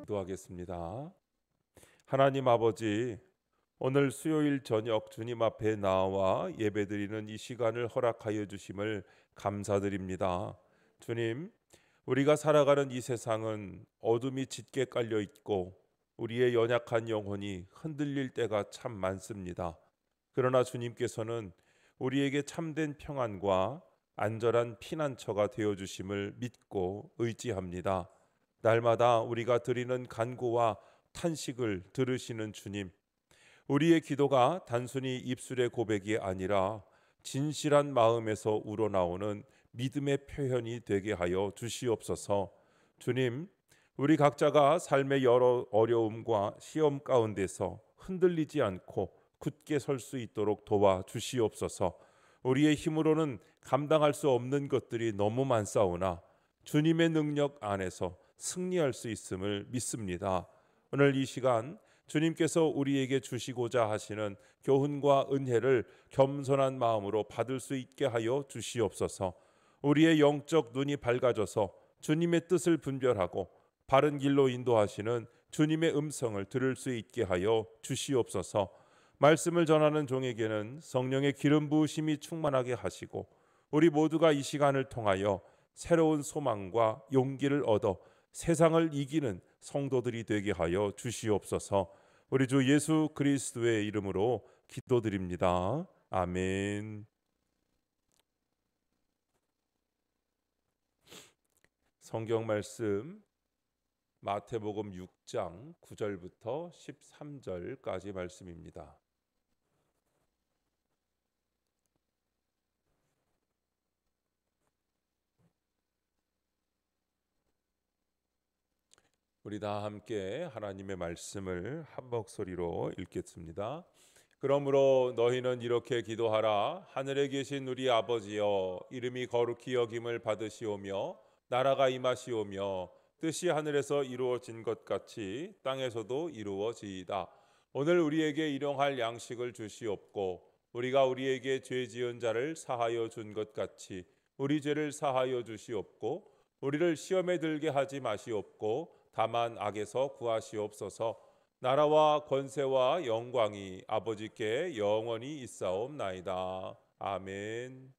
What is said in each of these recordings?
기도하겠습니다. 하나님 아버지, 오늘 수요일 저녁 주님 앞에 나와 예배드리는 이 시간을 허락하여 주심을 감사드립니다. 주님, 우리가 살아가는 이 세상은 어둠이 짙게 깔려 있고 우리의 연약한 영혼이 흔들릴 때가 참 많습니다. 그러나 주님께서는 우리에게 참된 평안과 안전한 피난처가 되어 주심을 믿고 의지합니다. 날마다 우리가 드리는 간구와 탄식을 들으시는 주님, 우리의 기도가 단순히 입술의 고백이 아니라 진실한 마음에서 우러나오는 믿음의 표현이 되게 하여 주시옵소서. 주님, 우리 각자가 삶의 여러 어려움과 시험 가운데서 흔들리지 않고 굳게 설 수 있도록 도와 주시옵소서. 우리의 힘으로는 감당할 수 없는 것들이 너무 많사오나 주님의 능력 안에서 승리할 수 있음을 믿습니다. 오늘 이 시간 주님께서 우리에게 주시고자 하시는 교훈과 은혜를 겸손한 마음으로 받을 수 있게 하여 주시옵소서. 우리의 영적 눈이 밝아져서 주님의 뜻을 분별하고 바른 길로 인도하시는 주님의 음성을 들을 수 있게 하여 주시옵소서. 말씀을 전하는 종에게는 성령의 기름 부으심이 충만하게 하시고 우리 모두가 이 시간을 통하여 새로운 소망과 용기를 얻어 세상을 이기는 성도들이 되게 하여 주시옵소서. 우리 주 예수 그리스도의 이름으로 기도드립니다. 아멘. 성경 말씀 마태복음 6장 9절부터 13절까지 말씀입니다. 우리 다 함께 하나님의 말씀을 한 목소리로 읽겠습니다. 그러므로 너희는 이렇게 기도하라. 하늘에 계신 우리 아버지여, 이름이 거룩히 여김을 받으시오며 나라가 임하시오며 뜻이 하늘에서 이루어진 것 같이 땅에서도 이루어지이다. 오늘 우리에게 일용할 양식을 주시옵고 우리가 우리에게 죄 지은 자를 사하여 준 것 같이 우리 죄를 사하여 주시옵고 우리를 시험에 들게 하지 마시옵고 다만 악에서 구하시옵소서. 나라와 권세와 영광이 아버지께 영원히 있사옵나이다. 아멘.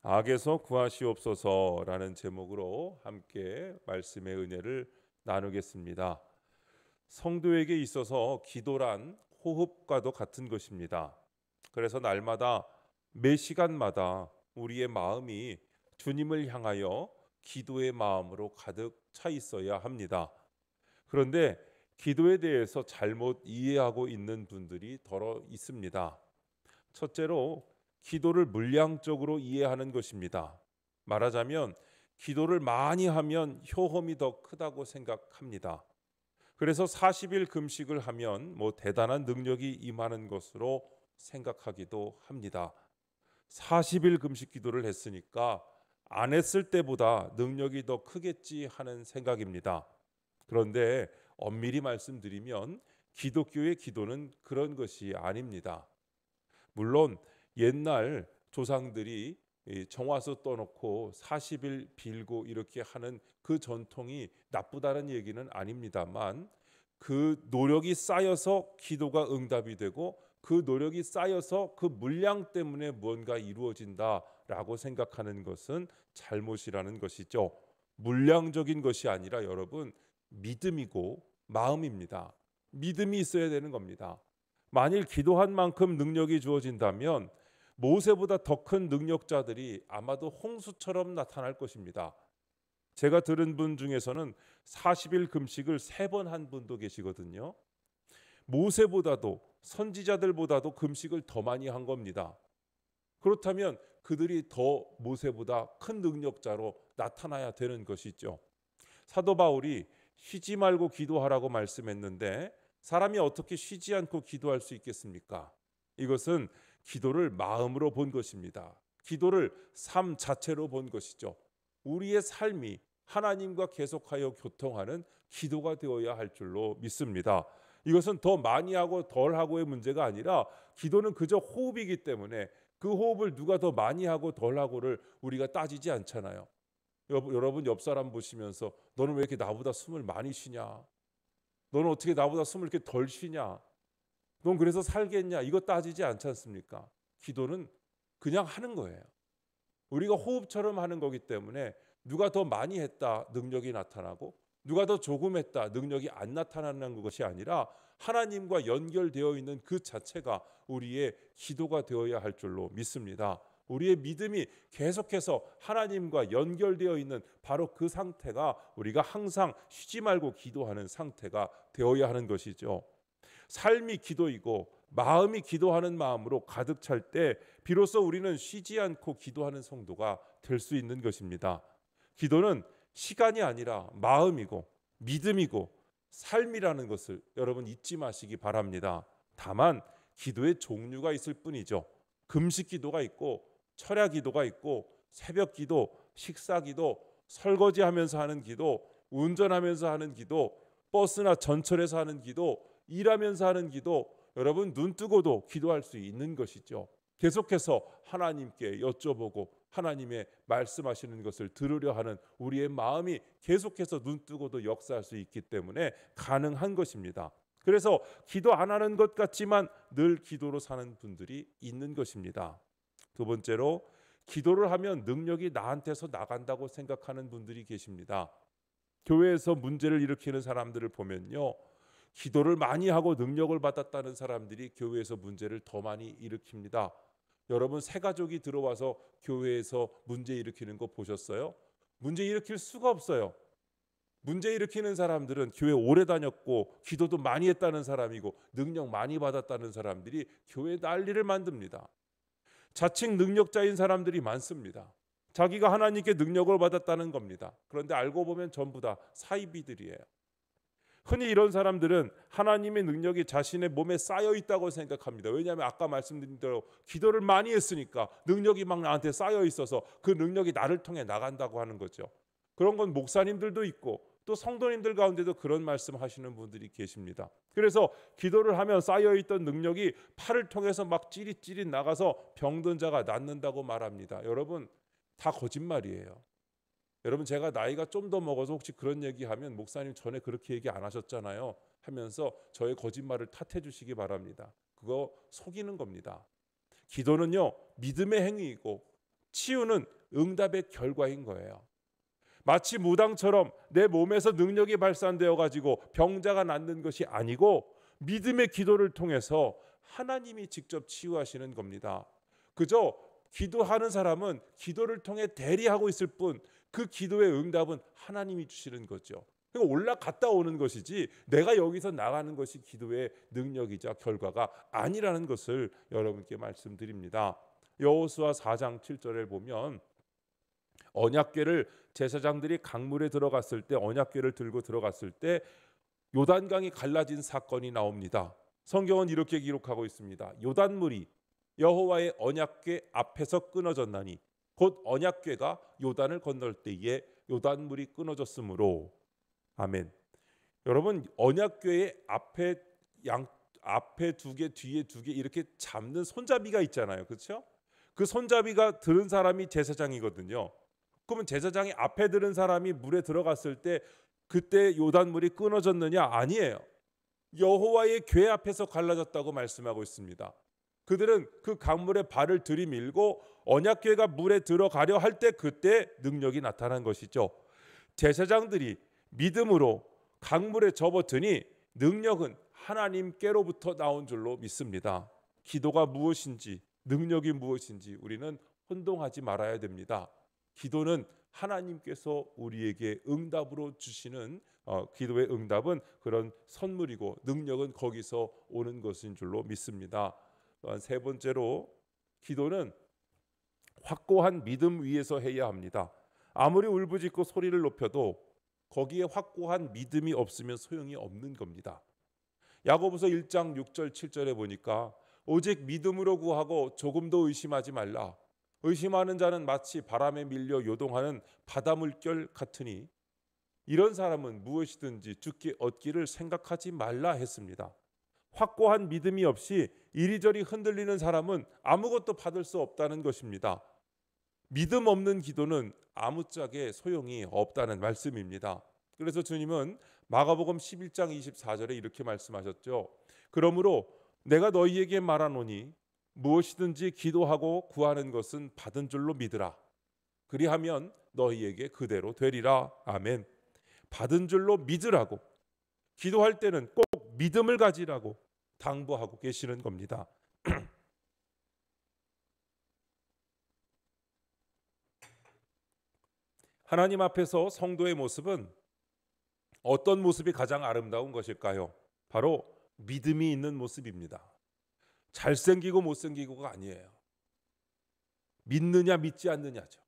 악에서 구하시옵소서라는 제목으로 함께 말씀의 은혜를 나누겠습니다. 성도에게 있어서 기도란 호흡과도 같은 것입니다. 그래서 날마다 매 시간마다 우리의 마음이 주님을 향하여 기도의 마음으로 가득 차 있어야 합니다. 그런데 기도에 대해서 잘못 이해하고 있는 분들이 더러 있습니다. 첫째로 기도를 물량적으로 이해하는 것입니다. 말하자면 기도를 많이 하면 효험이 더 크다고 생각합니다. 그래서 40일 금식을 하면 대단한 능력이 임하는 것으로 생각하기도 합니다. 40일 금식 기도를 했으니까 안 했을 때보다 능력이 더 크겠지 하는 생각입니다. 그런데 엄밀히 말씀드리면 기독교의 기도는 그런 것이 아닙니다. 물론 옛날 조상들이 정화수 떠놓고 40일 빌고 이렇게 하는 그 전통이 나쁘다는 얘기는 아닙니다만 그 노력이 쌓여서 기도가 응답이 되고 그 노력이 쌓여서 그 물량 때문에 무언가 이루어진다라고 생각하는 것은 잘못이라는 것이죠. 물량적인 것이 아니라 여러분, 믿음이고 마음입니다. 믿음이 있어야 되는 겁니다. 만일 기도한 만큼 능력이 주어진다면 모세보다 더 큰 능력자들이 아마도 홍수처럼 나타날 것입니다. 제가 들은 분 중에서는 40일 금식을 3번 한 분도 계시거든요. 모세보다도 선지자들보다도 금식을 더 많이 한 겁니다. 그렇다면 그들이 더 모세보다 큰 능력자로 나타나야 되는 것이죠. 사도 바울이 쉬지 말고 기도하라고 말씀했는데 사람이 어떻게 쉬지 않고 기도할 수 있겠습니까? 이것은 기도를 마음으로 본 것입니다. 기도를 삶 자체로 본 것이죠. 우리의 삶이 하나님과 계속하여 교통하는 기도가 되어야 할 줄로 믿습니다. 이것은 더 많이 하고 덜 하고의 문제가 아니라 기도는 그저 호흡이기 때문에 그 호흡을 누가 더 많이 하고 덜 하고를 우리가 따지지 않잖아요. 여러분 옆 사람 보시면서 너는 왜 이렇게 나보다 숨을 많이 쉬냐? 너는 어떻게 나보다 숨을 이렇게 덜 쉬냐? 넌 그래서 살겠냐? 이거 따지지 않지 않습니까? 기도는 그냥 하는 거예요. 우리가 호흡처럼 하는 거기 때문에 누가 더 많이 했다 능력이 나타나고 누가 더 조금 했다 능력이 안 나타나는 것이 아니라 하나님과 연결되어 있는 그 자체가 우리의 기도가 되어야 할 줄로 믿습니다. 우리의 믿음이 계속해서 하나님과 연결되어 있는 바로 그 상태가 우리가 항상 쉬지 말고 기도하는 상태가 되어야 하는 것이죠. 삶이 기도이고 마음이 기도하는 마음으로 가득 찰 때 비로소 우리는 쉬지 않고 기도하는 성도가 될 수 있는 것입니다. 기도는 시간이 아니라 마음이고 믿음이고 삶이라는 것을 여러분 잊지 마시기 바랍니다. 다만 기도의 종류가 있을 뿐이죠. 금식 기도가 있고 철야 기도가 있고 새벽 기도, 식사 기도, 설거지하면서 하는 기도, 운전하면서 하는 기도, 버스나 전철에서 하는 기도, 일하면서 하는 기도, 여러분 눈 뜨고도 기도할 수 있는 것이죠. 계속해서 하나님께 여쭤보고 하나님의 말씀하시는 것을 들으려 하는 우리의 마음이 계속해서 눈 뜨고도 역사할 수 있기 때문에 가능한 것입니다. 그래서 기도 안 하는 것 같지만 늘 기도로 사는 분들이 있는 것입니다. 두 번째로 기도를 하면 능력이 나한테서 나간다고 생각하는 분들이 계십니다. 교회에서 문제를 일으키는 사람들을 보면요, 기도를 많이 하고 능력을 받았다는 사람들이 교회에서 문제를 더 많이 일으킵니다. 여러분 새 가족이 들어와서 교회에서 문제 일으키는 거 보셨어요? 문제 일으킬 수가 없어요. 문제 일으키는 사람들은 교회 오래 다녔고 기도도 많이 했다는 사람이고 능력 많이 받았다는 사람들이 교회 난리를 만듭니다. 자칭 능력자인 사람들이 많습니다. 자기가 하나님께 능력을 받았다는 겁니다. 그런데 알고 보면 전부 다 사이비들이에요. 흔히 이런 사람들은 하나님의 능력이 자신의 몸에 쌓여 있다고 생각합니다. 왜냐하면 아까 말씀드린 대로 기도를 많이 했으니까 능력이 막 나한테 쌓여 있어서 그 능력이 나를 통해 나간다고 하는 거죠. 그런 건 목사님들도 있고 또 성도님들 가운데도 그런 말씀하시는 분들이 계십니다. 그래서 기도를 하면 쌓여있던 능력이 팔을 통해서 막 찌릿찌릿 나가서 병든 자가 낫는다고 말합니다. 여러분 다 거짓말이에요. 여러분 제가 나이가 좀 더 먹어서 혹시 그런 얘기하면 목사님 전에 그렇게 얘기 안 하셨잖아요 하면서 저의 거짓말을 탓해 주시기 바랍니다. 그거 속이는 겁니다. 기도는요 믿음의 행위이고 치유는 응답의 결과인 거예요. 마치 무당처럼 내 몸에서 능력이 발산되어 가지고 병자가 낫는 것이 아니고 믿음의 기도를 통해서 하나님이 직접 치유하시는 겁니다. 그저 기도하는 사람은 기도를 통해 대리하고 있을 뿐 그 기도의 응답은 하나님이 주시는 거죠. 그러니까 올라갔다 오는 것이지 내가 여기서 나가는 것이 기도의 능력이자 결과가 아니라는 것을 여러분께 말씀드립니다. 여호수아 4장 7절에 보면 언약궤를 제사장들이 강물에 들어갔을 때 언약궤를 들고 들어갔을 때 요단강이 갈라진 사건이 나옵니다. 성경은 이렇게 기록하고 있습니다. 요단물이 여호와의 언약궤 앞에서 끊어졌나니 곧 언약궤가 요단을 건널 때에 요단물이 끊어졌으므로. 아멘. 여러분 언약궤의 앞에 두 개 뒤에 두 개 이렇게 잡는 손잡이가 있잖아요. 그렇죠? 그 손잡이가 들은 사람이 제사장이거든요. 그러면 제사장이 앞에 들은 사람이 물에 들어갔을 때 그때 요단물이 끊어졌느냐? 아니에요. 여호와의 궤 앞에서 갈라졌다고 말씀하고 있습니다. 그들은 그 강물에 발을 들이밀고 언약궤가 물에 들어가려 할 때 그때 능력이 나타난 것이죠. 제사장들이 믿음으로 강물에 접어드니 능력은 하나님께로부터 나온 줄로 믿습니다. 기도가 무엇인지 능력이 무엇인지 우리는 혼동하지 말아야 됩니다. 기도는 하나님께서 우리에게 응답으로 주시는 기도의 응답은 그런 선물이고 능력은 거기서 오는 것인 줄로 믿습니다. 또한 세 번째로 기도는 확고한 믿음 위에서 해야 합니다. 아무리 울부짖고 소리를 높여도 거기에 확고한 믿음이 없으면 소용이 없는 겁니다. 야고보서 1장 6절 7절에 보니까 오직 믿음으로 구하고 조금도 의심하지 말라. 의심하는 자는 마치 바람에 밀려 요동하는 바다 물결 같으니 이런 사람은 무엇이든지 주께 얻기를 생각하지 말라 했습니다. 확고한 믿음이 없이 이리저리 흔들리는 사람은 아무것도 받을 수 없다는 것입니다. 믿음 없는 기도는 아무짝에 소용이 없다는 말씀입니다. 그래서 주님은 마가복음 11장 24절에 이렇게 말씀하셨죠. 그러므로 내가 너희에게 말하노니 무엇이든지 기도하고 구하는 것은 받은 줄로 믿으라. 그리하면 너희에게 그대로 되리라. 아멘. 받은 줄로 믿으라고, 기도할 때는 꼭 믿음을 가지라고 당부하고 계시는 겁니다. 하나님 앞에서 성도의 모습은 어떤 모습이 가장 아름다운 것일까요? 바로 믿음이 있는 모습입니다. 잘생기고 못생기고가 아니에요. 믿느냐 믿지 않느냐죠.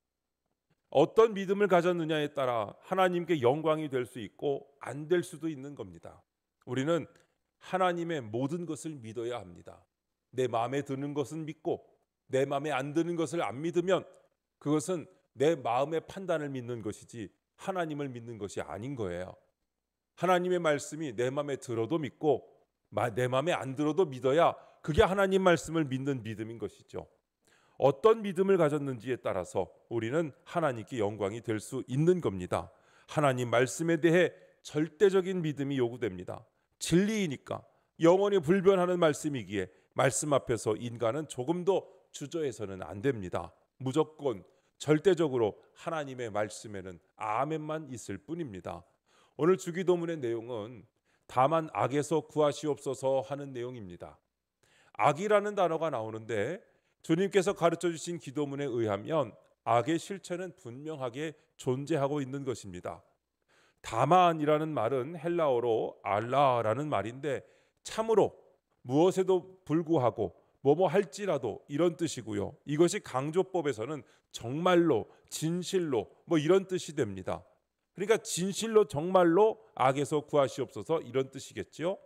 어떤 믿음을 가졌느냐에 따라 하나님께 영광이 될 수 있고 안 될 수도 있는 겁니다. 우리는 하나님의 모든 것을 믿어야 합니다. 내 마음에 드는 것은 믿고 내 마음에 안 드는 것을 안 믿으면 그것은 내 마음의 판단을 믿는 것이지 하나님을 믿는 것이 아닌 거예요. 하나님의 말씀이 내 마음에 들어도 믿고 내 마음에 안 들어도 믿어야 그게 하나님 말씀을 믿는 믿음인 것이죠. 어떤 믿음을 가졌는지에 따라서 우리는 하나님께 영광이 될 수 있는 겁니다. 하나님 말씀에 대해 절대적인 믿음이 요구됩니다. 진리이니까, 영원히 불변하는 말씀이기에 말씀 앞에서 인간은 조금도 주저해서는 안 됩니다. 무조건 절대적으로 하나님의 말씀에는 아멘만 있을 뿐입니다. 오늘 주기도문의 내용은 다만 악에서 구하시옵소서 하는 내용입니다. 악이라는 단어가 나오는데 주님께서 가르쳐 주신 기도문에 의하면 악의 실체는 분명하게 존재하고 있는 것입니다. 다만이라는 말은 헬라어로 알라라는 말인데 참으로, 무엇에도 불구하고, 뭐뭐 할지라도 이런 뜻이고요. 이것이 강조법에서는 정말로, 진실로 이런 뜻이 됩니다. 그러니까 진실로 정말로 악에서 구하시옵소서 이런 뜻이겠죠.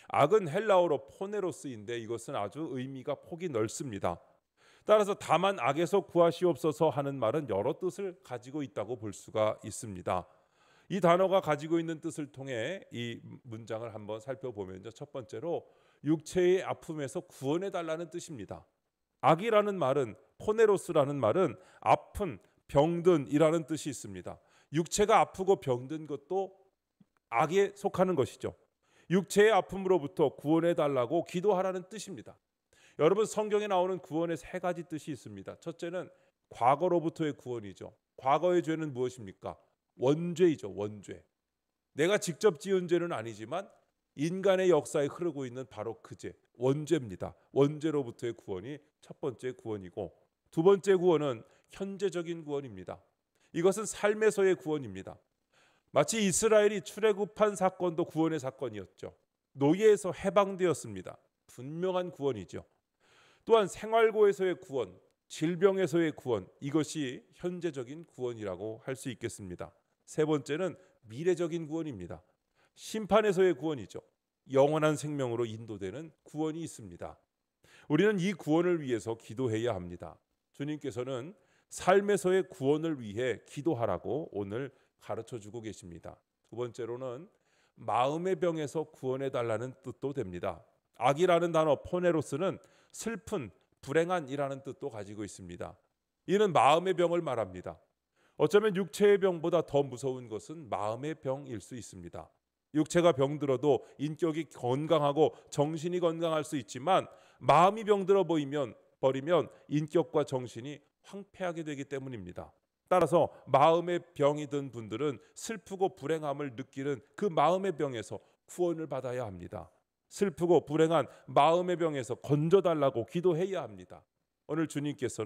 악은 헬라어로 포네로스인데 이것은 아주 의미가 폭이 넓습니다. 따라서 다만 악에서 구하시옵소서 하는 말은 여러 뜻을 가지고 있다고 볼 수가 있습니다. 이 단어가 가지고 있는 뜻을 통해 이 문장을 한번 살펴보면요. 첫 번째로 육체의 아픔에서 구원해 달라는 뜻입니다. 악이라는 말은, 포네로스라는 말은 아픈, 병든이라는 뜻이 있습니다. 육체가 아프고 병든 것도 악에 속하는 것이죠. 육체의 아픔으로부터 구원해 달라고 기도하라는 뜻입니다. 여러분, 성경에 나오는 구원의 세 가지 뜻이 있습니다. 첫째는 과거로부터의 구원이죠. 과거의 죄는 무엇입니까? 원죄이죠. 원죄. 내가 직접 지은 죄는 아니지만 인간의 역사에 흐르고 있는 바로 그 죄, 원죄입니다. 원죄로부터의 구원이 첫 번째 구원이고, 두 번째 구원은 현재적인 구원입니다. 이것은 삶에서의 구원입니다. 마치 이스라엘이 출애굽한 사건도 구원의 사건이었죠. 노예에서 해방되었습니다. 분명한 구원이죠. 또한 생활고에서의 구원, 질병에서의 구원, 이것이 현재적인 구원이라고 할 수 있겠습니다. 세 번째는 미래적인 구원입니다. 심판에서의 구원이죠. 영원한 생명으로 인도되는 구원이 있습니다. 우리는 이 구원을 위해서 기도해야 합니다. 주님께서는 삶에서의 구원을 위해 기도하라고 오늘 가르쳐주고 계십니다. 두 번째로는 마음의 병에서 구원해 달라는 뜻도 됩니다. 악이라는 단어 포네로스는 슬픈, 불행한이라는 뜻도 가지고 있습니다. 이는 마음의 병을 말합니다. 어쩌면 육체의 병보다 더 무서운 것은 마음의 병일 수 있습니다. 육체가 병들어도 인격이 건강하고 정신이 건강할 수 있지만 마음이 병들어 버리면 인격과 정신이 황폐하게 되기 때문입니다. 따라서 마음의 병이 든 분들은 슬프고 불행함을 느끼는 그 마음의 병에서 구원을 받아야 합니다. 슬프고 불행한 마음의 병에서 건져달라고 기도해야 합니다. 오늘 주님께서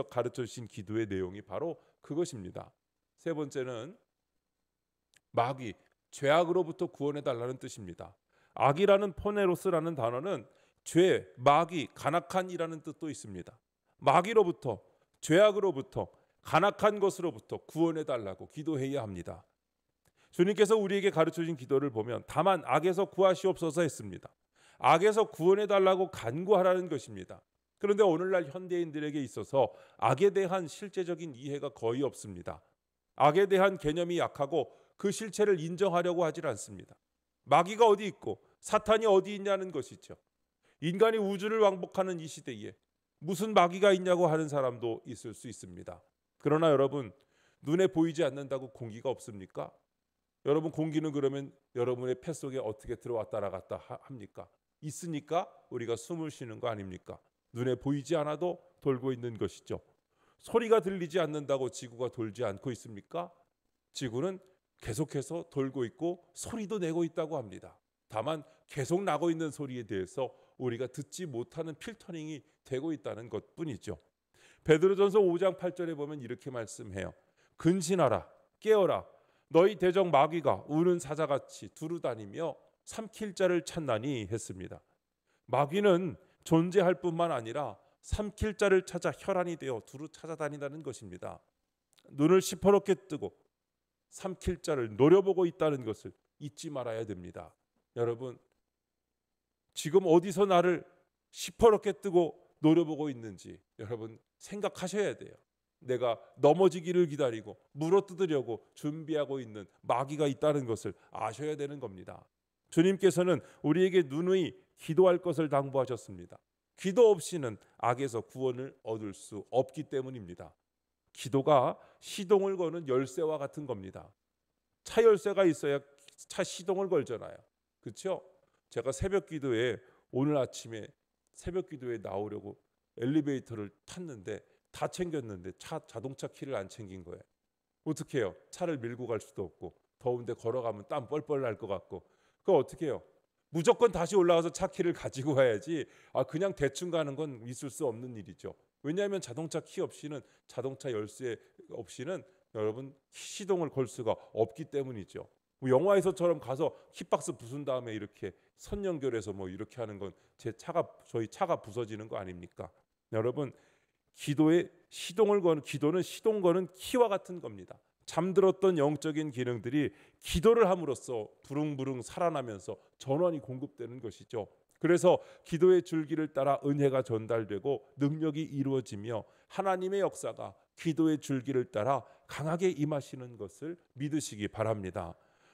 가르쳐 주신 기도의 내용이 바로 그것입니다. 세 번째는 마귀, 죄악으로부터 구원해 달라는 뜻입니다. 악이라는 포네로스라는 단어는 죄, 마귀, 간악한이라는 뜻도 있습니다. 마귀로부터, 죄악으로부터, 간악한 것으로부터 구원해 달라고 기도해야 합니다. 주님께서 우리에게 가르쳐 주신 기도를 보면 다만 악에서 구하시옵소서 했습니다. 악에서 구원해 달라고 간구하라는 것입니다. 그런데 오늘날 현대인들에게 있어서 악에 대한 실제적인 이해가 거의 없습니다. 악에 대한 개념이 약하고 그 실체를 인정하려고 하질 않습니다. 마귀가 어디 있고 사탄이 어디 있냐는 것이죠. 인간이 우주를 왕복하는 이 시대에 무슨 마귀가 있냐고 하는 사람도 있을 수 있습니다. 그러나 여러분, 눈에 보이지 않는다고 공기가 없습니까? 여러분, 공기는 그러면 여러분의 폐 속에 어떻게 들어왔다 나갔다 합니까? 있으니까 우리가 숨을 쉬는 거 아닙니까? 눈에 보이지 않아도 돌고 있는 것이죠. 소리가 들리지 않는다고 지구가 돌지 않고 있습니까? 지구는 계속해서 돌고 있고 소리도 내고 있다고 합니다. 다만 계속 나고 있는 소리에 대해서 우리가 듣지 못하는 필터링이 되고 있다는 것뿐이죠. 베드로전서 5장 8절에 보면 이렇게 말씀해요. 근신하라, 깨어라, 너희 대적 마귀가 우는 사자같이 두루다니며 삼킬 자를 찾나니 했습니다. 마귀는 존재할 뿐만 아니라 삼킬 자를 찾아 혈안이 되어 두루 찾아다닌다는 것입니다. 눈을 시퍼렇게 뜨고 삼킬 자를 노려보고 있다는 것을 잊지 말아야 됩니다. 여러분, 지금 어디서 나를 시퍼렇게 뜨고 노려보고 있는지 여러분 생각하셔야 돼요. 내가 넘어지기를 기다리고 물어뜯으려고 준비하고 있는 마귀가 있다는 것을 아셔야 되는 겁니다. 주님께서는 우리에게 누누이 기도할 것을 당부하셨습니다. 기도 없이는 악에서 구원을 얻을 수 없기 때문입니다. 기도가 시동을 거는 열쇠와 같은 겁니다. 차 열쇠가 있어야 차 시동을 걸잖아요. 그렇죠? 제가 새벽 기도에 오늘 아침에 새벽 기도에 나오려고 엘리베이터를 탔는데 다 챙겼는데 자동차 키를 안 챙긴 거예요. 어떻게 해요? 차를 밀고 갈 수도 없고 더운데 걸어가면 땀 뻘뻘 날 것 같고 그거 어떻게 해요? 무조건 다시 올라가서 차 키를 가지고 가야지. 그냥 대충 가는 건 있을 수 없는 일이죠. 왜냐하면 자동차 키 없이는 자동차 열쇠 없이는 여러분 시동을 걸 수가 없기 때문이죠. 뭐 영화에서처럼 가서 키박스 부순 다음에 이렇게 선 연결해서 뭐 이렇게 하는 건 저희 차가 부서지는 거 아닙니까? 여러분, 기도는 시동 거는 키와 같은 겁니다. 잠들었던 영적인 기능들이 기도를 함으로써 부릉부릉 살아나면서 전원이 공급되는 것이죠. 그래서 기도의 줄기를 따라 은혜가 전달되고 능력이 이루어지며 하나님의 역사가 기도의 줄기를 따라 강하게 임하시는 것을 믿으시기 바랍니다.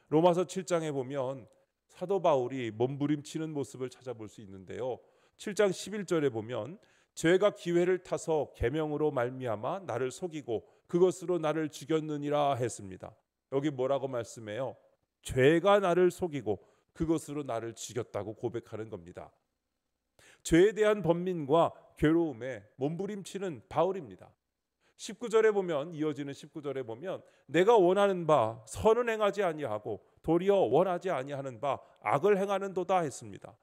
로마서 7장에 보면 사도 바울이 몸부림치는 모습을 찾아볼 수 있는데요. 7장 11절에 보면 죄가 기회를 타서 계명으로 말미암아 나를 속이고 그것으로 나를 죽였느니라 했습니다. 여기 뭐라고 말씀해요? 죄가 나를 속이고 그것으로 나를 죽였다고 고백하는 겁니다. 죄에 대한 번민과 괴로움에 몸부림치는 바울입니다. 19절에 보면 이어지는 19절에 보면 내가 원하는 바 선은 행하지 아니하고 도리어 원하지 아니하는 바 악을 행하는도다 했습니다.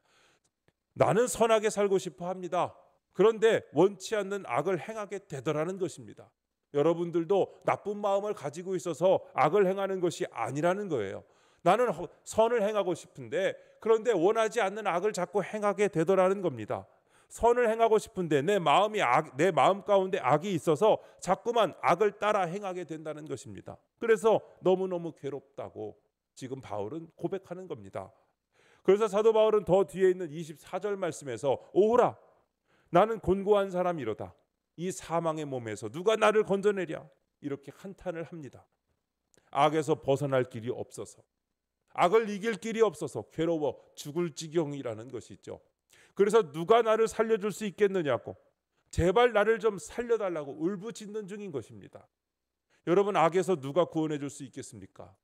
나는 선하게 살고 싶어 합니다. 그런데 원치 않는 악을 행하게 되더라는 것입니다. 여러분들도 나쁜 마음을 가지고 있어서 악을 행하는 것이 아니라는 거예요. 나는 선을 행하고 싶은데 그런데 원하지 않는 악을 자꾸 행하게 되더라는 겁니다. 선을 행하고 싶은데 내 마음 가운데 악이 있어서 자꾸만 악을 따라 행하게 된다는 것입니다. 그래서 너무너무 괴롭다고 지금 바울은 고백하는 겁니다. 그래서 사도 바울은 더 뒤에 있는 24절 말씀에서 오호라 나는 곤고한 사람이로다. 이 사망의 몸에서 누가 나를 건져내랴 이렇게 한탄을 합니다. 악에서 벗어날 길이 없어서 악을 이길 길이 없어서 괴로워 죽을 지경이라는 것이죠. 그래서 누가 나를 살려줄 수 있겠느냐고 제발 나를 좀 살려달라고 울부짖는 중인 것입니다. 여러분, 악에서 누가 구원해 줄 수 있겠습니까?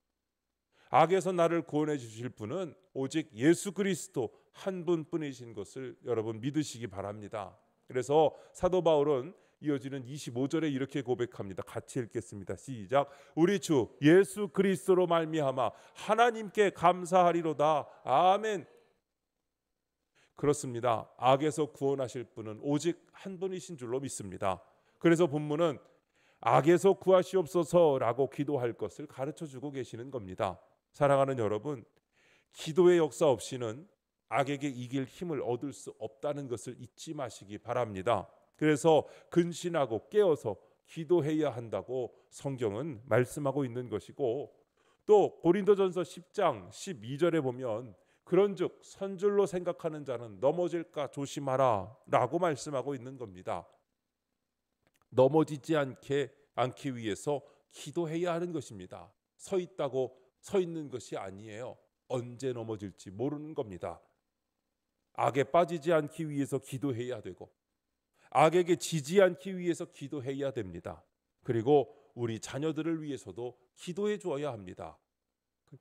악에서 나를 구원해 주실 분은 오직 예수 그리스도 한 분뿐이신 것을 여러분 믿으시기 바랍니다. 그래서 사도 바울은 이어지는 25절에 이렇게 고백합니다. 같이 읽겠습니다. 시작. 우리 주 예수 그리스도로 말미암아 하나님께 감사하리로다. 아멘. 그렇습니다. 악에서 구원하실 분은 오직 한 분이신 줄로 믿습니다. 그래서 본문은 악에서 구하시옵소서라고 기도할 것을 가르쳐주고 계시는 겁니다. 사랑하는 여러분, 기도의 역사 없이는 악에게 이길 힘을 얻을 수 없다는 것을 잊지 마시기 바랍니다. 그래서 근신하고 깨어서 기도해야 한다고 성경은 말씀하고 있는 것이고, 또 고린도전서 10장 12절에 보면 그런즉 선줄로 생각하는 자는 넘어질까 조심하라 라고 말씀하고 있는 겁니다. 넘어지지 않기 위해서 기도해야 하는 것입니다. 서 있는 것이 아니에요. 언제 넘어질지 모르는 겁니다. 악에 빠지지 않기 위해서 기도해야 되고 악에게 지지 않기 위해서 기도해야 됩니다. 그리고 우리 자녀들을 위해서도 기도해 주어야 합니다.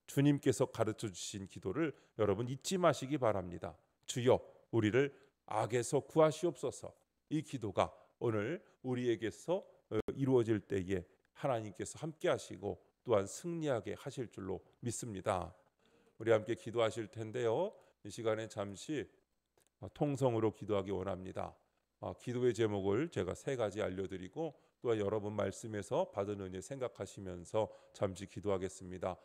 주님께서 가르쳐 주신 기도를 여러분 잊지 마시기 바랍니다. 주여 우리를 악에서 구하시옵소서. 이 기도가 오늘 우리에게서 이루어질 때에 하나님께서 함께 하시고 또한 승리하게 하실 줄로 믿습니다. 우리 함께 기도하실 텐데요. 이 시간에 잠시 통성으로 기도하기 원합니다. 기도의 제목을 제가 3가지 알려드리고 또한 여러분 말씀에서 받은 은혜 생각하시면서 잠시 기도하겠습니다.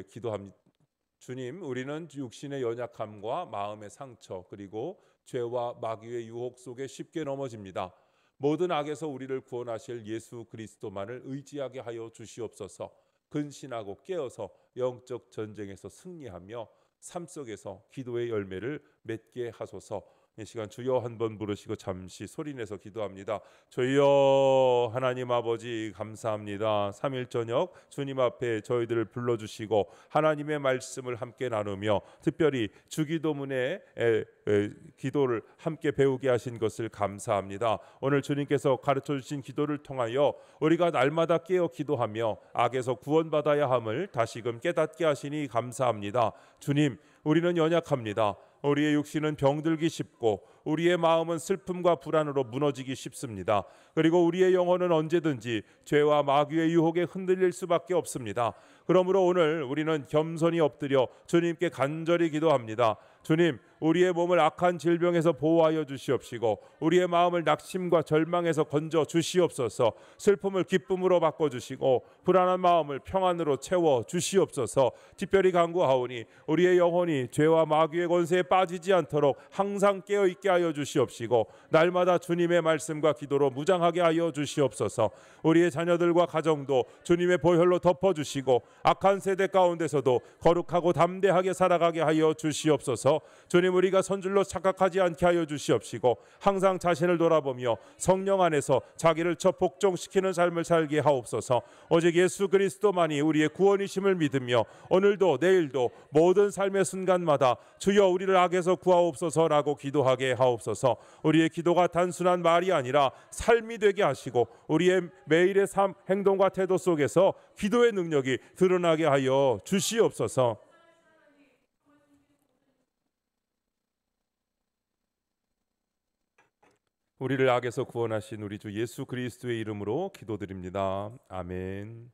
기도합니다. 주님, 우리는 육신의 연약함과 마음의 상처 그리고 죄와 마귀의 유혹 속에 쉽게 넘어집니다. 모든 악에서 우리를 구원하실 예수 그리스도만을 의지하게 하여 주시옵소서. 근신하고 깨어서 영적 전쟁에서 승리하며 삶 속에서 기도의 열매를 맺게 하소서. 이 시간 주여 한번 부르시고 잠시 소리내서 기도합니다. 주여 하나님 아버지 감사합니다. 3일 저녁 주님 앞에 저희들을 불러주시고 하나님의 말씀을 함께 나누며 특별히 주기도문의 기도를 함께 배우게 하신 것을 감사합니다. 오늘 주님께서 가르쳐 주신 기도를 통하여 우리가 날마다 깨어 기도하며 악에서 구원받아야 함을 다시금 깨닫게 하시니 감사합니다. 주님, 우리는 연약합니다. 우리의 육신은 병들기 쉽고 우리의 마음은 슬픔과 불안으로 무너지기 쉽습니다. 그리고 우리의 영혼은 언제든지 죄와 마귀의 유혹에 흔들릴 수밖에 없습니다. 그러므로 오늘 우리는 겸손히 엎드려 주님께 간절히 기도합니다. 주님, 우리의 몸을 악한 질병에서 보호하여 주시옵시고 우리의 마음을 낙심과 절망에서 건져 주시옵소서. 슬픔을 기쁨으로 바꿔주시고 불안한 마음을 평안으로 채워 주시옵소서. 특별히 간구하오니 우리의 영혼이 죄와 마귀의 권세에 빠지지 않도록 항상 깨어있게 하여 주시옵시고 날마다 주님의 말씀과 기도로 무장하게 하여 주시옵소서. 우리의 자녀들과 가정도 주님의 보혈로 덮어주시고 악한 세대 가운데서도 거룩하고 담대하게 살아가게 하여 주시옵소서. 주님, 우리가 선줄로 착각하지 않게 하여 주시옵시고 항상 자신을 돌아보며 성령 안에서 자기를 복종시키는 삶을 살게 하옵소서. 오직 예수 그리스도만이 우리의 구원이심을 믿으며 오늘도 내일도 모든 삶의 순간마다 주여 우리를 악에서 구하옵소서라고 기도하게 하옵소서. 우리의 기도가 단순한 말이 아니라 삶이 되게 하시고 우리의 매일의 삶, 행동과 태도 속에서 기도의 능력이 드러나게 하여 주시옵소서. 우리를 악에서 구원하신 우리 주 예수 그리스도의 이름으로 기도드립니다. 아멘.